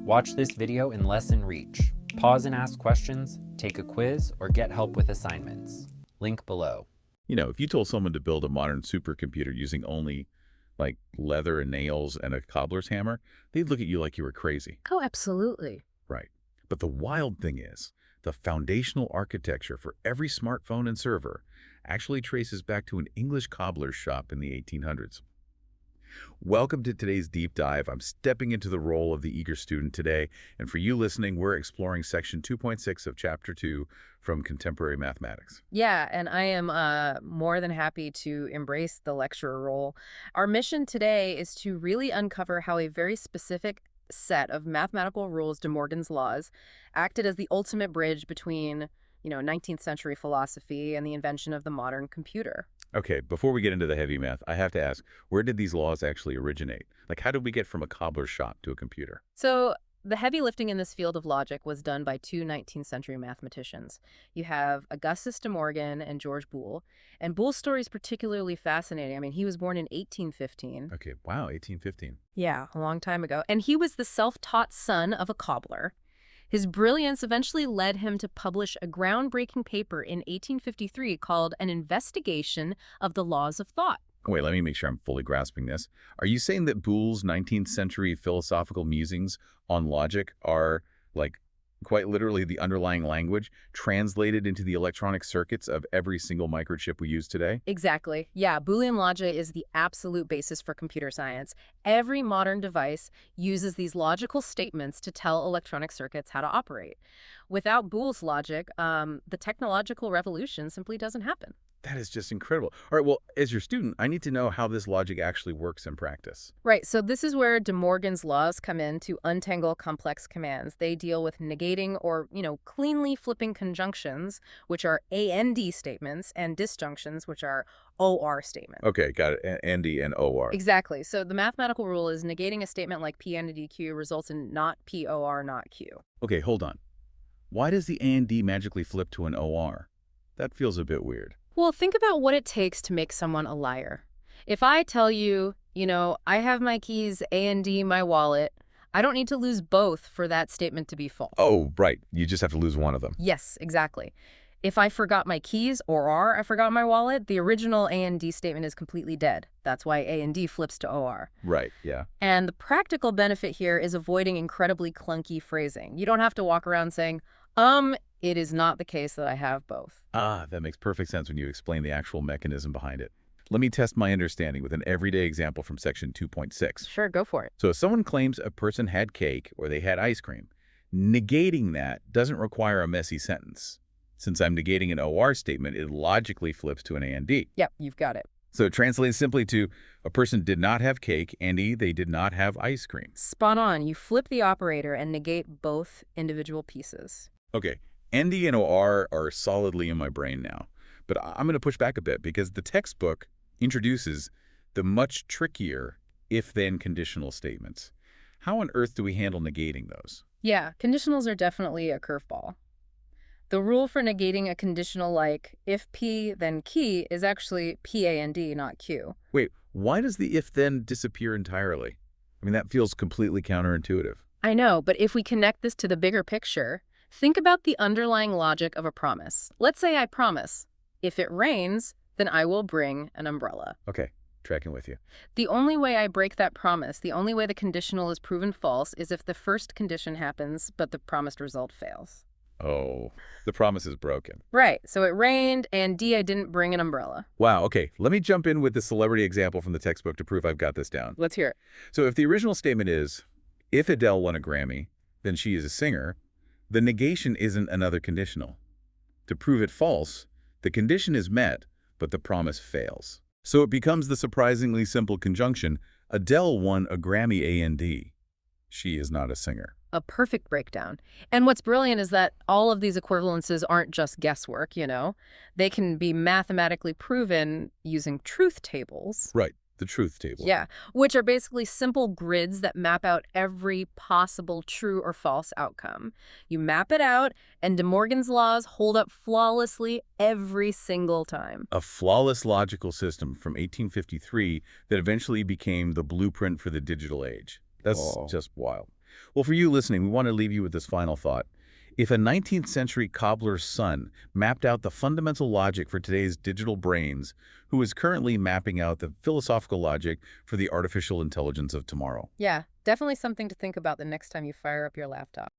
Watch this video in Lesson Reach. Pause and ask questions, take a quiz, or get help with assignments. Link below. You know, if you told someone to build a modern supercomputer using only, like, leather and nails and a cobbler's hammer, they'd look at you like you were crazy. Oh, absolutely. Right. But the wild thing is, the foundational architecture for every smartphone and server actually traces back to an English cobbler's shop in the 1800s. Welcome to today's deep dive. I'm stepping into the role of the eager student today, and for you listening, we're exploring section 2.6 of chapter 2 from Contemporary Mathematics. Yeah, and I am more than happy to embrace the lecturer role. Our mission today is to really uncover how a very specific set of mathematical rules, De Morgan's laws, acted as the ultimate bridge between, 19th century philosophy and the invention of the modern computer. Okay, before we get into the heavy math, I have to ask, where did these laws actually originate? Like, how did we get from a cobbler's shop to a computer? So the heavy lifting in this field of logic was done by two 19th century mathematicians. You have Augustus De Morgan and George Boole. And Boole's story is particularly fascinating. I mean, he was born in 1815. Okay, wow, 1815. Yeah, a long time ago. And he was the self-taught son of a cobbler. His brilliance eventually led him to publish a groundbreaking paper in 1853 called An Investigation of the Laws of Thought. Wait, let me make sure I'm fully grasping this. Are you saying that Boole's 19th century philosophical musings on logic are, like, quite literally the underlying language translated into the electronic circuits of every single microchip we use today? Exactly. Yeah, Boolean logic is the absolute basis for computer science. Every modern device uses these logical statements to tell electronic circuits how to operate. Without Boole's logic, the technological revolution simply doesn't happen. That is just incredible. All right, well, as your student, I need to know how this logic actually works in practice. Right, so this is where De Morgan's laws come in to untangle complex commands. They deal with negating or, cleanly flipping conjunctions, which are AND statements, and disjunctions, which are OR statements. Okay, got it. AND and OR. Exactly. So the mathematical rule is negating a statement like P AND Q results in not POR, not Q. Okay, hold on. Why does the AND magically flip to an OR? That feels a bit weird. Well, think about what it takes to make someone a liar. If I tell you, I have my keys A and D in my wallet, I don't need to lose both for that statement to be false. Oh, right. You just have to lose one of them. Yes, exactly. If I forgot my keys or I forgot my wallet, the original A and D statement is completely dead. That's why A and D flips to OR. Right, yeah. And the practical benefit here is avoiding incredibly clunky phrasing. You don't have to walk around saying, it is not the case that I have both. Ah, that makes perfect sense when you explain the actual mechanism behind it. Let me test my understanding with an everyday example from section 2.6. Sure, go for it. So if someone claims a person had cake or they had ice cream, negating that doesn't require a messy sentence. Since I'm negating an OR statement, it logically flips to an AND. Yep, you've got it. So it translates simply to a person did not have cake and they did not have ice cream. Spot on. You flip the operator and negate both individual pieces. Okay, ND and OR are solidly in my brain now, but I'm going to push back a bit because the textbook introduces the much trickier if-then conditional statements. How on earth do we handle negating those? Yeah, conditionals are definitely a curveball. The rule for negating a conditional like if P then key is actually P A N D, not Q. Wait, why does the if-then disappear entirely? I mean, that feels completely counterintuitive. I know, but if we connect this to the bigger picture, think about the underlying logic of a promise. Let's say I promise, if it rains, then I will bring an umbrella. Okay, tracking with you. The only way I break that promise, the only way the conditional is proven false, is if the first condition happens, but the promised result fails. Oh, the promise is broken. Right, so it rained, and D, I didn't bring an umbrella. Wow, okay, let me jump in with the celebrity example from the textbook to prove I've got this down. Let's hear it. So if the original statement is, if Adele won a Grammy, then she is a singer, the negation isn't another conditional. To prove it false, the condition is met, but the promise fails. So it becomes the surprisingly simple conjunction, Adele won a Grammy A&D. She is not a singer. A perfect breakdown. And what's brilliant is that all of these equivalences aren't just guesswork, They can be mathematically proven using truth tables. Right. The truth table. Yeah, which are basically simple grids that map out every possible true or false outcome. You map it out, and De Morgan's laws hold up flawlessly every single time. A flawless logical system from 1853 that eventually became the blueprint for the digital age. That's just wild. Well, for you listening, we want to leave you with this final thought. If a 19th century cobbler's son mapped out the fundamental logic for today's digital brains, who is currently mapping out the philosophical logic for the artificial intelligence of tomorrow? Yeah, definitely something to think about the next time you fire up your laptop.